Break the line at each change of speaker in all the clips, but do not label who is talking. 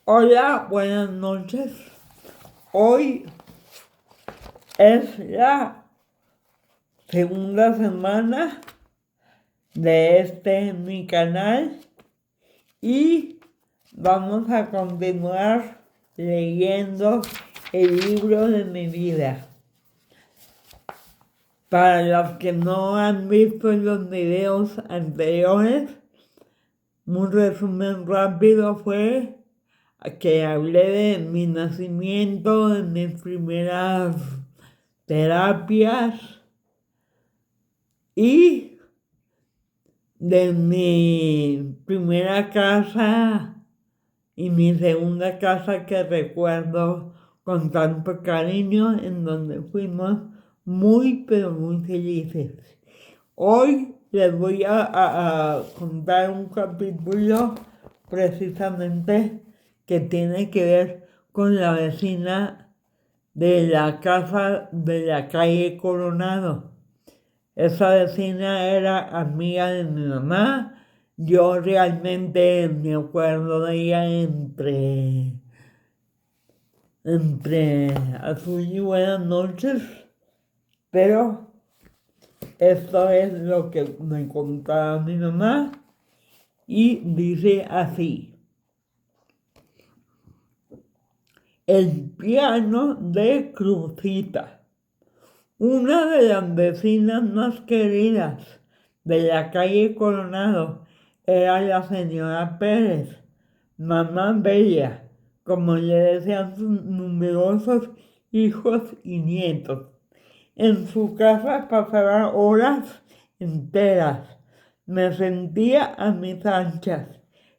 Hola, buenas noches. Hoy es la segunda semana de mi canal y vamos a continuar leyendo el libro de mi vida. Para los que no han visto los videos anteriores, un resumen rápido fue que hablé de mi nacimiento, de mis primeras terapias y de mi primera casa y mi segunda casa que recuerdo con tanto cariño, en donde fuimos muy pero muy felices. Hoy les voy a contar un capítulo precisamente que tiene que ver con la vecina de la casa de la calle Coronado. Esa vecina era amiga de mi mamá. Yo realmente me acuerdo de ella entre azul y buenas noches, pero esto es lo que me contaba mi mamá y dice así: el piano de Cruzita. Una de las vecinas más queridas de la calle Coronado era la señora Pérez, mamá Bella, como le decían sus numerosos hijos y nietos. En su casa pasaba horas enteras. Me sentía a mis anchas.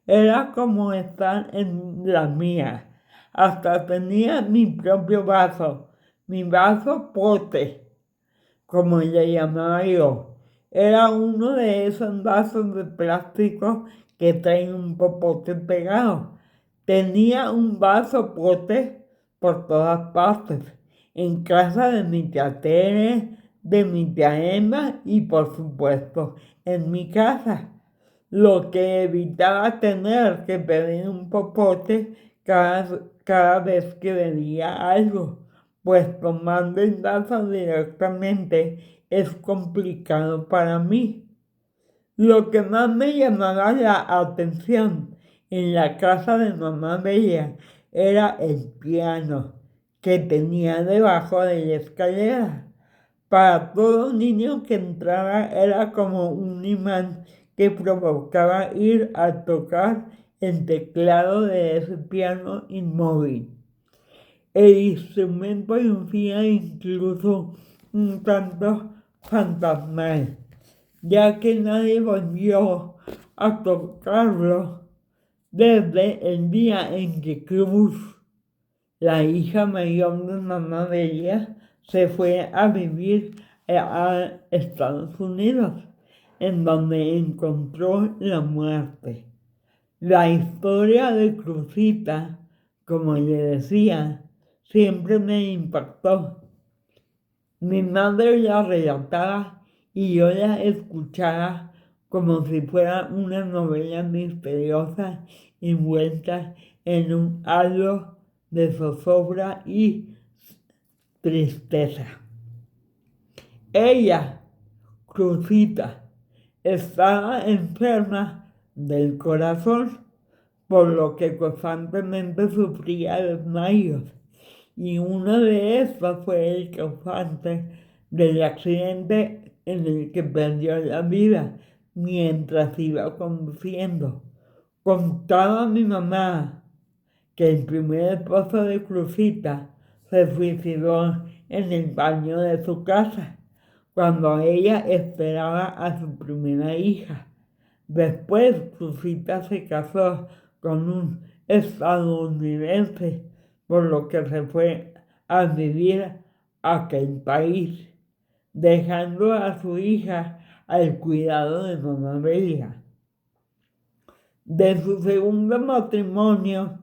Era como estar en la mía. Hasta tenía mi propio vaso, mi vaso pote, como le llamaba yo. Era uno de esos vasos de plástico que traen un popote pegado. Tenía un vaso pote por todas partes, en casa de mi tía Tere, de mi tía Emma y por supuesto en mi casa, lo que evitaba tener que pedir un popote cada vez que bebía algo, pues tomando el vaso directamente es complicado para mí. Lo que más me llamaba la atención en la casa de mamá Bella era el piano que tenía debajo de la escalera. Para todo niño que entrara era como un imán que provocaba ir a tocar el teclado de ese piano inmóvil. El instrumento lucía incluso un tanto fantasmal, ya que nadie volvió a tocarlo desde el día en que Cruz, la hija mayor de mamá Bella, se fue a vivir a Estados Unidos, en donde encontró la muerte. La historia de Cruzita, como le decía, siempre me impactó. Mi madre la relataba y yo la escuchaba como si fuera una novela misteriosa envuelta en un halo de zozobra y tristeza. Ella, Cruzita, estaba enferma del corazón, por lo que constantemente sufría desmayos, y uno de estos fue el causante del accidente en el que perdió la vida mientras iba conduciendo. Contaba mi mamá que el primer esposo de Cruzita se suicidó en el baño de su casa, cuando ella esperaba a su primera hija. Después Cruzita se casó con un estadounidense, por lo que se fue a vivir a aquel país, dejando a su hija al cuidado de mamá Bella. De su segundo matrimonio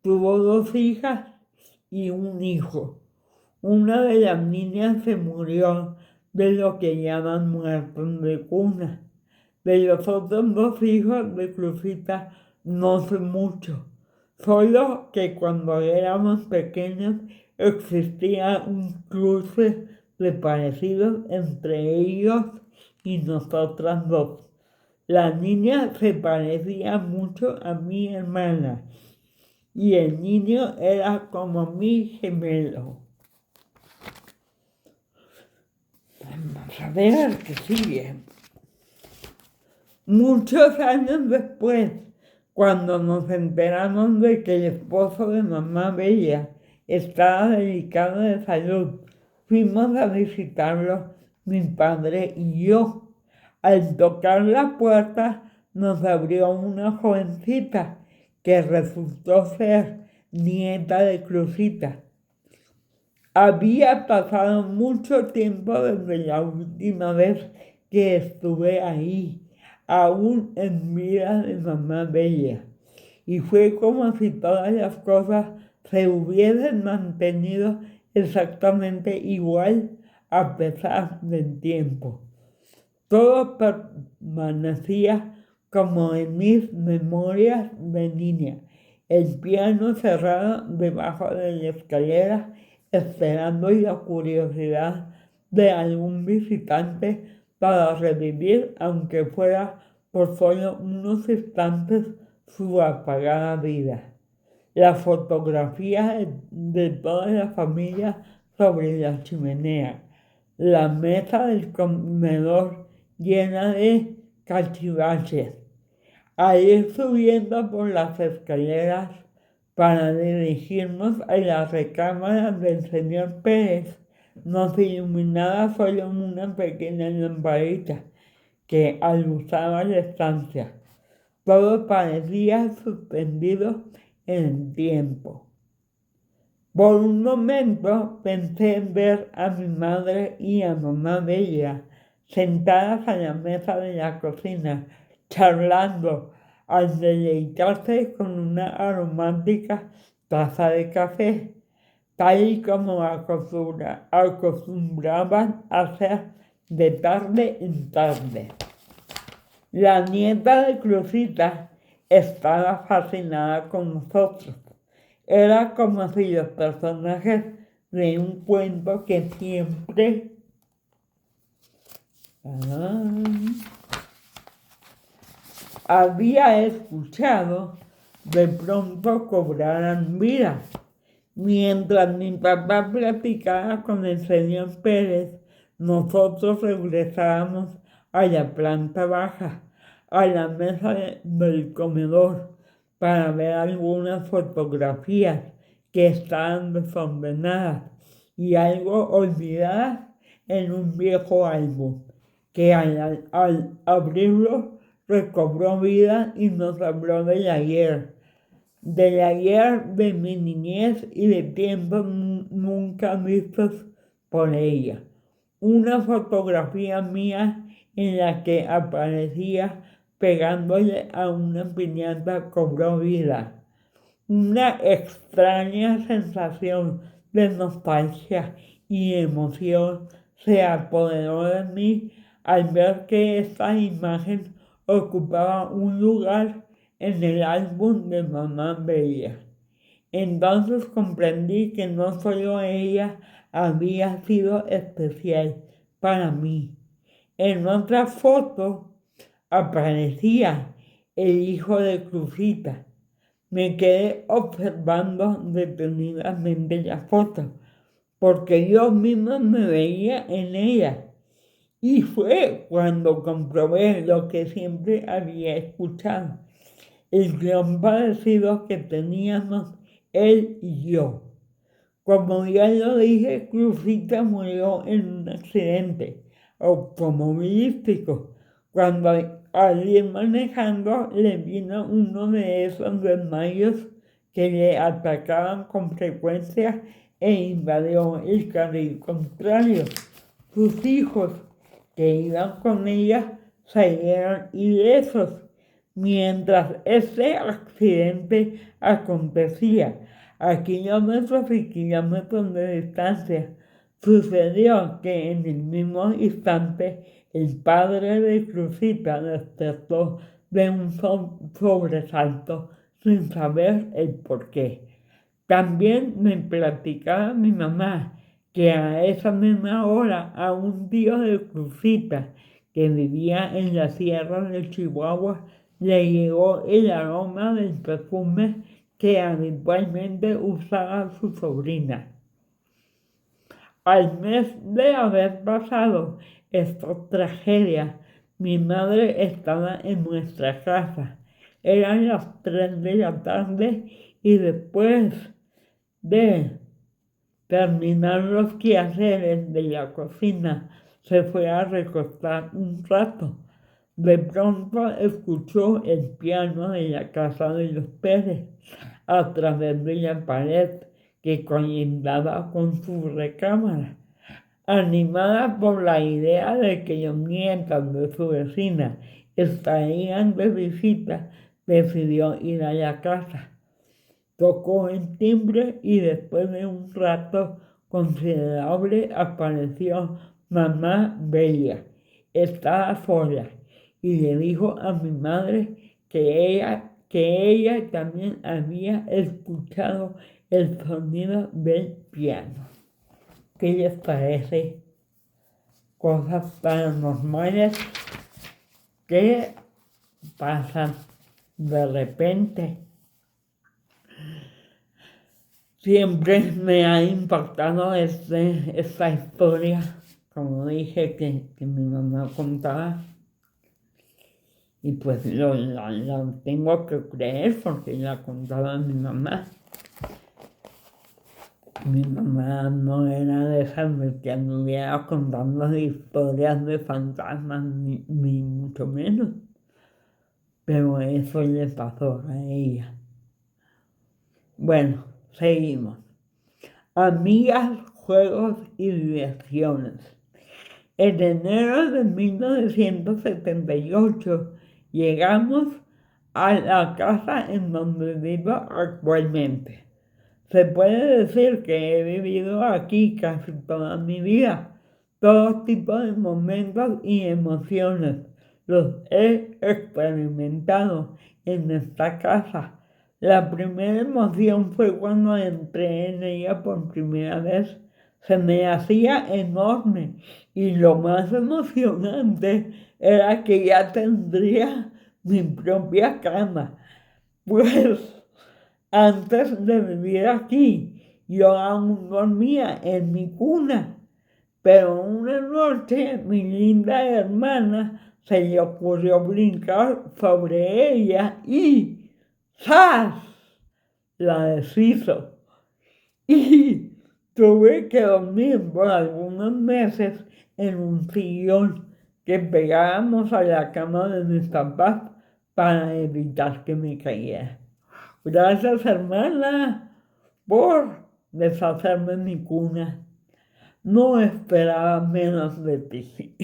tuvo 2 hijas y un hijo. Una de las niñas se murió de lo que llaman muertos de cuna. De los otros 2 hijos de Cruzita no sé mucho, solo que cuando éramos pequeños existía un cruce de parecidos entre ellos y nosotras dos. La niña se parecía mucho a mi hermana y el niño era como mi gemelo. Vamos a ver qué sigue. Muchos años después, cuando nos enteramos de que el esposo de mamá Bella estaba delicado de salud, fuimos a visitarlo mi padre y yo. Al tocar la puerta nos abrió una jovencita que resultó ser nieta de Cruzita. Había pasado mucho tiempo desde la última vez que estuve ahí, aún en vida de mamá Bella, y fue como si todas las cosas se hubiesen mantenido exactamente igual a pesar del tiempo. Todo permanecía como en mis memorias de niña, el piano cerrado debajo de la escalera, esperando la curiosidad de algún visitante para revivir, aunque fuera por solo unos instantes, su apagada vida. La fotografía de toda la familia sobre la chimenea, la mesa del comedor llena de cachivaches. Al ir subiendo por las escaleras para dirigirnos a la recámara del señor Pérez, nos iluminaba solo una pequeña lamparita que aluzaba la estancia. Todo parecía suspendido en el tiempo. Por un momento pensé en ver a mi madre y a mamá Bella sentadas a la mesa de la cocina, charlando, al deleitarse con una aromática taza de café, tal y como acostumbraban a hacer de tarde en tarde. La nieta de Cruzita estaba fascinada con nosotros. Era como si los personajes de un cuento que siempre había escuchado, de pronto cobraran vida. Mientras mi papá platicaba con el señor Pérez, nosotros regresábamos a la planta baja, a la mesa del comedor, para ver algunas fotografías que estaban desordenadas y algo olvidadas en un viejo álbum, que al abrirlo recobró vida y nos habló del ayer de mi niñez y de tiempos nunca vistos por ella. Una fotografía mía en la que aparecía pegándole a una piñata cobró vida. Una extraña sensación de nostalgia y emoción se apoderó de mí al ver que esta imagen ocupaba un lugar en el álbum de mamá Bella. Entonces comprendí que no solo ella había sido especial para mí. En otra foto aparecía el hijo de Cruzita. Me quedé observando detenidamente la foto, porque yo misma me veía en ella. Y fue cuando comprobé lo que siempre había escuchado, el gran parecido que teníamos él y yo. Como ya lo dije, Cruzita murió en un accidente automovilístico. Cuando al ir manejando le vino uno de esos desmayos que le atacaban con frecuencia e invadió el carril contrario. Sus hijos que iban con ella salieron ilesos. Mientras este accidente acontecía a kilómetros y kilómetros de distancia, sucedió que en el mismo instante el padre de Cruzita despertó de un sobresalto sin saber el por qué. También me platicaba mi mamá que a esa misma hora a un tío de Cruzita que vivía en la sierra de Chihuahua le llegó el aroma del perfume que habitualmente usaba su sobrina. Al mes de haber pasado esta tragedia, mi madre estaba en nuestra casa. Eran las 3 de la tarde y después de terminar los quehaceres de la cocina, se fue a recostar un rato. De pronto escuchó el piano de la casa de los Pérez a través de la pared que colindaba con su recámara. Animada por la idea de que los nietos de su vecina estarían de visita, decidió ir a la casa. Tocó el timbre y después de un rato considerable apareció mamá Bella. Estaba sola y le dijo a mi madre que ella también había escuchado el sonido del piano. ¿Qué les parece? Cosas paranormales que pasan de repente. Siempre me ha impactado esta historia, como dije, que mi mamá contaba. Y pues la tengo que creer porque la contaba mi mamá. Mi mamá no era de esas que anduviera contando historias de fantasmas, ni mucho menos. Pero eso le pasó a ella. Bueno, seguimos. Amigas, juegos y diversiones. En enero de 1978 llegamos a la casa en donde vivo actualmente. Se puede decir que he vivido aquí casi toda mi vida. Todo tipo de momentos y emociones los he experimentado en esta casa. La primera emoción fue cuando entré en ella por primera vez. Se me hacía enorme y lo más emocionante era que ya tendría mi propia cama. Pues antes de vivir aquí, yo aún dormía en mi cuna, pero una noche mi linda hermana se le ocurrió brincar sobre ella y ¡zas! La deshizo. Y tuve que dormir por algunos meses en un sillón que pegábamos a la cama de mis papás para evitar que me cayera. Gracias, hermana, por deshacerme mi cuna. No esperaba menos de ti.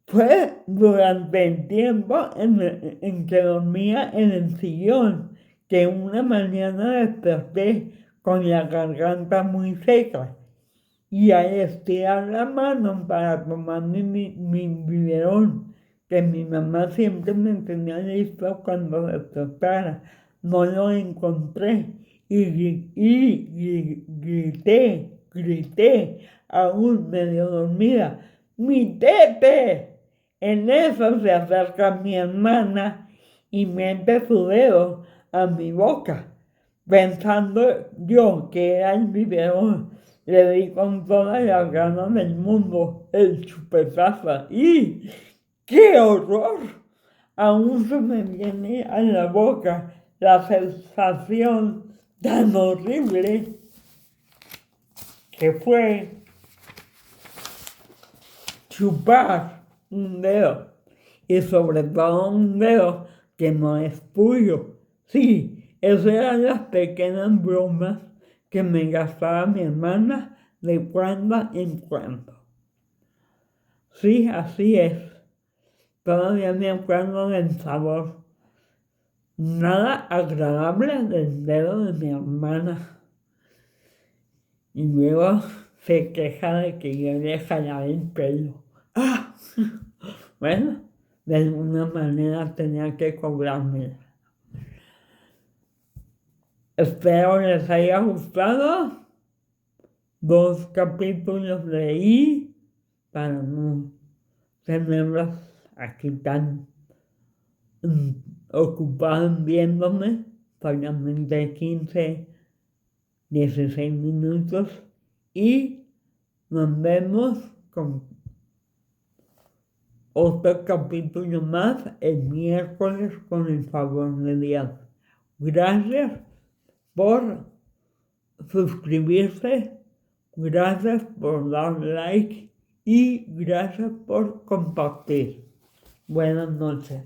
Fue durante el tiempo en que dormía en el sillón que una mañana desperté con la garganta muy seca y al estirar la mano para tomar mi biberón, que mi mamá siempre me tenía listo cuando despertara, no lo encontré y grité, aún medio dormida, ¡mi tete! En eso se acerca mi hermana y mete su dedo a mi boca, pensando yo que era el biberón. Le di con todas las ganas del mundo el chupetazo y ¡qué horror! Aún se me viene a la boca la sensación tan horrible que fue chupar un dedo y sobre todo un dedo que no es tuyo. Sí, esas eran las pequeñas bromas que me gastaba mi hermana de cuando en cuando. Sí, así es. Todavía me acuerdo del sabor nada agradable del dedo de mi hermana. Y luego se queja de que yo le jalaba el pelo. ¡Ah! Bueno, de alguna manera tenía que cobrármela. Espero les haya gustado. 2 capítulos leí para no tenerlos aquí tan ocupados viéndome. Solamente 15, 16 minutos. Y nos vemos con otro capítulo más el miércoles con el favor de Dios. Gracias por suscribirse, gracias por dar like y gracias por compartir. Buenas noches.